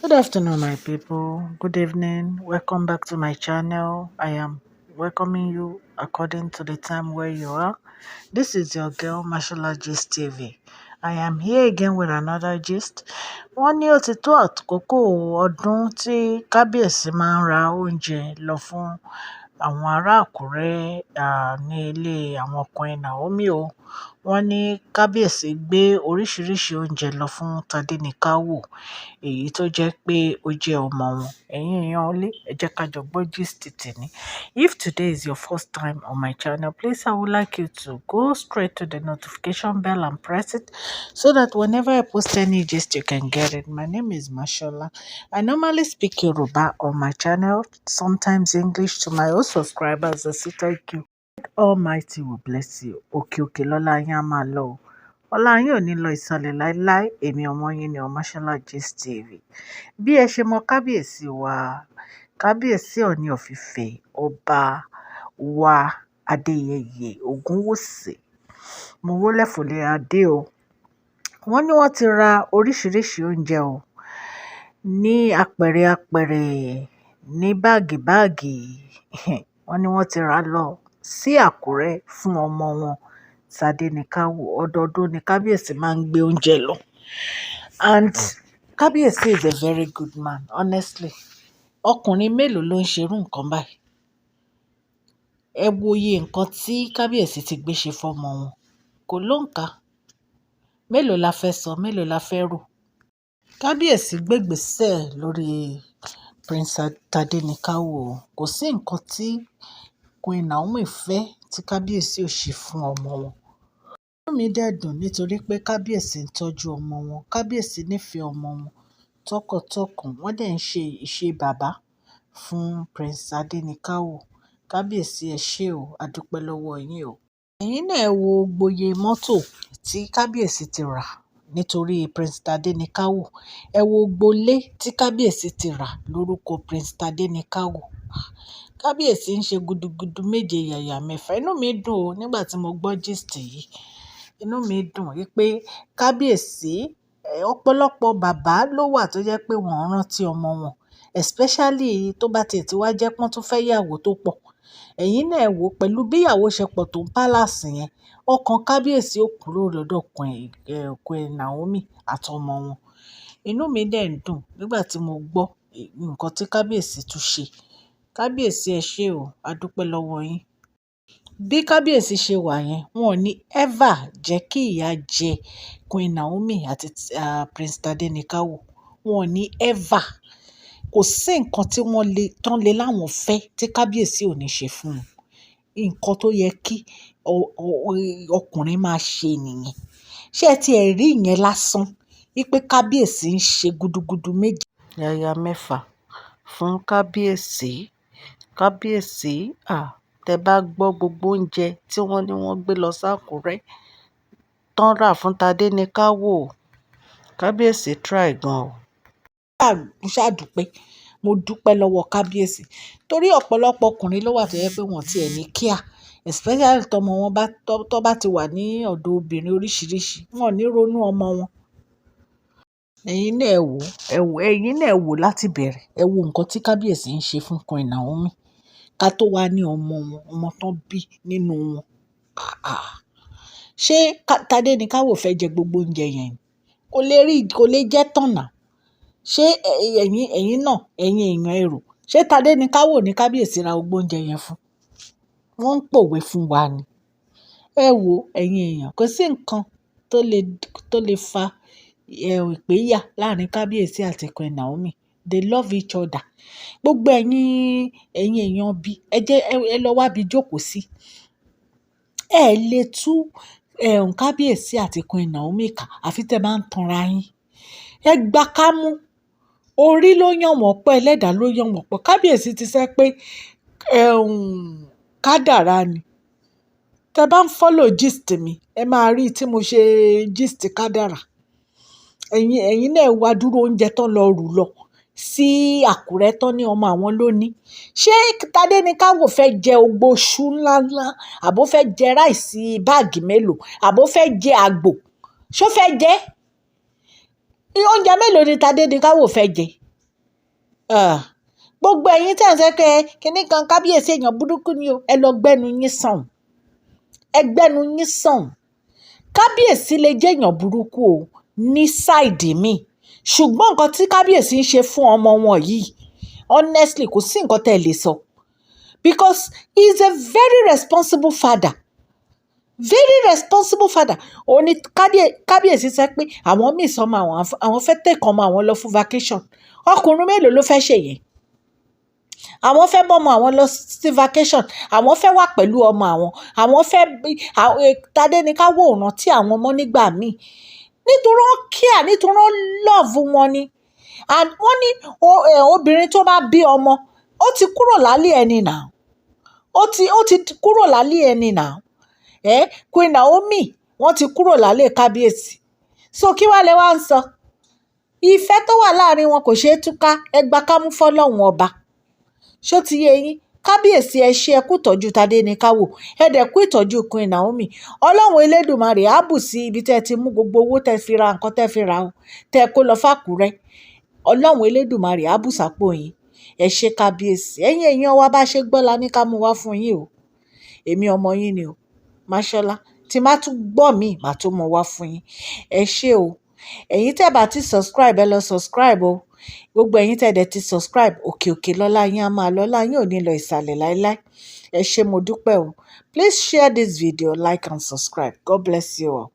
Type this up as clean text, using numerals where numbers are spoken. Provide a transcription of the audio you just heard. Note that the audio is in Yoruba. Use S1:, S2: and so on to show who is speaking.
S1: Good afternoon, my people. Good evening. Welcome back to my channel. I am welcoming you according to the time where you are. This is your girl, Mashola Gist TV. I am here again with another gist. Wọ́n ní ó ti tó àkókò ọdún tí Kábíyèsí máa ń ra oúnjẹ lọ fún àwọn ará Àkúrẹ́ ní ilé àwọn Queen Naomi o. Wọ́n ní Kábíyèsí gbé oríṣiríṣi oúnjẹ lọ fún Tadenikawo, èyí tó jẹ́ pé ó jẹ́ ọmọ wọn. Ẹ̀yin èèyàn ilé, ẹ jẹ́ ká jọ gbọ́ gist tèmi. If today is your first time on my channel, please I would like you to go straight to the notification bell and press it so that whenever I post any gist, you can get it. My name is Mashola. I normally speak Yoruba on my channel, sometimes English. To my old subscribers, I say thank you. Almighty will bless you. Òkè lọ́lá yín á máa lọ o. Ọlá yín ò ní lọ ìsàlẹ̀ láíláí. Èmi ọmọ yín ni Mashola Gist TV. Bí ẹ ṣe mọ Kábíyèsí wa, Kábíyèsí Ọọ̀ni of Ifẹ̀, Ọba wa Adéyẹyè Ògúnwùsì. Mo wólẹ̀ fòlẹ̀ adé o. Wọ́n ní wọ́n ti ra oríṣiríṣi oúnjẹ o. Ní apẹ̀rẹ̀, ní báàgì. Wọ́n ní wọ́n ti rà lọ sí Àkúrẹ́ fún ọmọ wọn, Tadenikawo. Ọdọọdún ni Kábíyèsí máa ń gbé oúnjẹ lọ. And Kabiyesi is a very good man, honestly. Ọkùnrin mélòó ló ń ṣerú nǹkan báyìí? Ẹ wo iye nǹkan tí Kabiyesi ti gbé ṣe fọ́mọ wọn. Kò lóǹkà. Mélòó la fẹ́ sọ, mélòó la fẹ́ rò? Kabiyesi gbégbèsè lórí Prince Tadenikawo. Kò sí nǹkan tí Queen Naomi fẹ́ tí Kabiyesi ò ṣe fún ọmọ wọn. Inú mi dẹ̀ dùn nítorí pé Kábíyèsí ń tọ́jú ọmọ wọn. Kábíyèsí nífẹ̀ẹ́ ọmọ wọn tọkàntọkàn. Wọ́n dẹ̀ ń ṣe ìṣe bàbá fún Prince Tadenikawo. Kábíyèsí ẹ ṣé o, a dúpẹ́ lọ́wọ́ yín o. Ẹ̀yin náà ẹ wo gboyè mọ́tò tí Kábíyèsí ti rà nítorí Prince Tadenikawo. Ẹ wo gbolé tí Kábíyèsí ti rà lórúkọ Prince Tadenikawo. Kábíyèsí ń ṣe gudugudu méje yàyà mẹ́fà. Inú mi dùn o nígbà tí mo gbọ́ gist yìí. Inú mi dùn wípé Kábíyèsí, ọ̀pọ̀lọpọ̀ bàbá ló wà tó jẹ́ pé wọ́n rántí ọmọ wọn, especially tó bá tiẹ̀ tí wá jẹ́ pọ́n tún fẹ́ ìyàwó tó pọ̀. Ẹ̀yin náà wò pẹ̀lú bí ìyàwó ṣe pọ̀ tó ń palace yẹn, ọkàn Kábíyèsí ò kúrò lọ́dọ̀ Queen Naomi àtọmọ wọn. Inú mi dẹ̀ ń dùn nígbà tí mo gbọ́ nǹkan tí Kábíyèsí tún ṣe. Kábíyèsí ẹ ṣé o, a dúpẹ́ lọ́wọ́ yín. Bí Kábíyèsí ṣe wà yẹn, wọn ò ní ever jẹ́ kí ìyà jẹ Queen Naomi àti Prince Tadenikawo. Wọn ò ní ever. Kò sí nǹkan tí tán lè láwọn fẹ́ tí Kábíyèsí ò ní ṣe fún wọn. Nǹkan tó yẹ kí ọkùnrin máa ṣe nìyẹn. Ṣé ẹ ti ẹ̀ rí ìyẹn lásán? Wípé Kábíyèsí ń ṣe gudugudu méje yàyà mẹ́fà fún Kábíyèsí. Kábíyèsí, tẹ bá gbọ́ gbogbo oúnjẹ tí wọ́n ní wọ́n gbé lọ sí Àkúrẹ́ tán rà fún Tadenikawo. Kábíyèsí try gan o. Mo ṣàdúpẹ́. Mo dúpẹ́ lọ́wọ́ Kábíyèsí. Torí ọ̀pọ̀lọpọ̀ ọkùnrin ló wà tó jẹ́ pé wọ́n ti ẹ̀ ní kíá. Especially tọmọ wọn tó bá ti wà ní ọ̀dọ̀ obìnrin oríṣiríṣi. Wọn ò ní ronú ọmọ wọn. Ẹ̀yin náà ẹ̀yin náà wò láti bẹ̀rẹ̀. Ẹ wo nǹkan tí Kábíyèsí ń ṣe fún Queen Naomi. Ká tó wá ní ọmọ wọn, ọmọ tán bí nínú wọn. Ṣé Tadenikawo fẹ́ jẹ gbogbo oúnjẹ yẹn? Kò lè jẹ́ tán now. Ṣé ẹ̀yin náà, ẹ̀yin èèyàn ẹ rò? Ṣé Tadenikawo ní Kábíyèsí ra gbogbo oúnjẹ yẹn fún? Wọ́n ń pòwe fún wa ni. Ẹ wo ẹ̀yin èèyàn, kò sí nǹkan tó lè fa ìpínyà láàrin Kábíyèsí àti Queen Naomi. They love each other. Gbogbo ẹ̀yin èèyàn bí, ẹ lọ wá bí jókòó sí. Ẹ lè tú Kábíyèsí àti Queen Naomi ká àfi tẹ́ bá ń tanra yín. Ẹ gbá kámú. Orí ló yàn wọ́n pọ̀, ẹlẹ́dàá ló yàn wọ́n pọ̀. Kábíyèsí ti sẹ́ pé kádàrá ni. Tẹ́ bá ń follow gist mi, ẹ máa rí tí mo ṣe gist kádàrá. Ẹ̀yin náà wá dúró oúnjẹ tán lọ rù lọ sí Àkúrẹ́ tán ní ọmọ àwọn ló ní. Ṣé Tadenikawo fẹ́ jẹ ogbó iṣu ńláńlá? Àbó fẹ́ jẹ ráìsì báàgì mélòó? Àbó fẹ́ jẹ àgbò? Ṣó fẹ́ jẹ? Oúnjẹ mélòó ni Tadenikawo fẹ́ jẹ? gbogbo ẹ̀yin tẹ̀ ń sẹ́ pé kinní kan kábíyèsí èèyàn burúkú ni o, ẹ lọ gbẹ́nu yín sàn, ẹ gbẹ́nu yín sàn. Kábíyèsí lè jẹ́ èèyàn burúkú o ní sáìdì mi, ṣùgbọ́n nǹkan tí kábíyèsí ń ṣe fún ọmọ wọn yìí, honestly kò sí nǹkan tẹ́ ẹ lè sọ, because he is a very responsible father, very responsible father. Òun ni kábíyèsí sọ pé àwọn míì sọmọ àwọn fẹ́ tẹ̀kọ́ ọmọ àwọn lọ fún vacation. Ọkùnrin mélòó ló fẹ́ ṣe yẹn? Àwọn fẹ́ bọ́mọ àwọn lọ sí vacation, àwọn fẹ́ wà pẹ̀lú ọmọ àwọn fẹ́ Tadenikawo ò rántí àwọn ọmọ nígbà míì, nítorí wọ́n care, nítorí wọ́n love wọn ni. And wọ́n ní obìnrin tó bá bí ọmọ ó ti kúrò lálé ẹni náà, ó ti kúrò lálé ẹni náà. Queen Naomi wọ́n ti kúrò lálé kábíyèsí, so kí wàá lẹ wá ń sọ? Ìfẹ́ tó wà láàrin wọn kò ṣeé túká, ẹ gbà kámú fọ́lọ́run ọba. Ṣó ti yé yín? Kábíyèsí ẹ ṣé, ẹ kú ìtọ́jú Tadenikawo, ẹ dẹ̀ kú ìtọ́jú Queen Naomi. Ọlọ́run Elédùmarè á bù sí ibi tẹ́ ẹ ti mú gbogbo owó tẹ́ fi ra nǹkan tẹ́ fi ra o, tẹ́ kó lọ f'Ákúrẹ́. Ọlọ́run Elédùmarè á bù sápò yín. Ẹ ṣé kábíyèsí. Ẹ̀yin èèyàn wa bá ṣe gbọ́ la ní ká mú wá fún yín o. Èmi ọmọ yín ni o, Máṣọ́lá. Tí má tún gbọ́ mi, màá tún mú wá fún yín. Ẹ ṣé o. Ẹ̀yin tẹ́ bá ti subscribe, ẹ lọ subscribe o. Gbogbo ẹ̀yin tẹ́ dẹ̀ ti subscribe, òkè òkè lọ́lá yín á máa lọ, ọlá yín ò ní lọ ìsàlẹ̀ láéláé. Ẹ ṣé mo dúpẹ́ o. Please share this video, like and subscribe. God bless you all.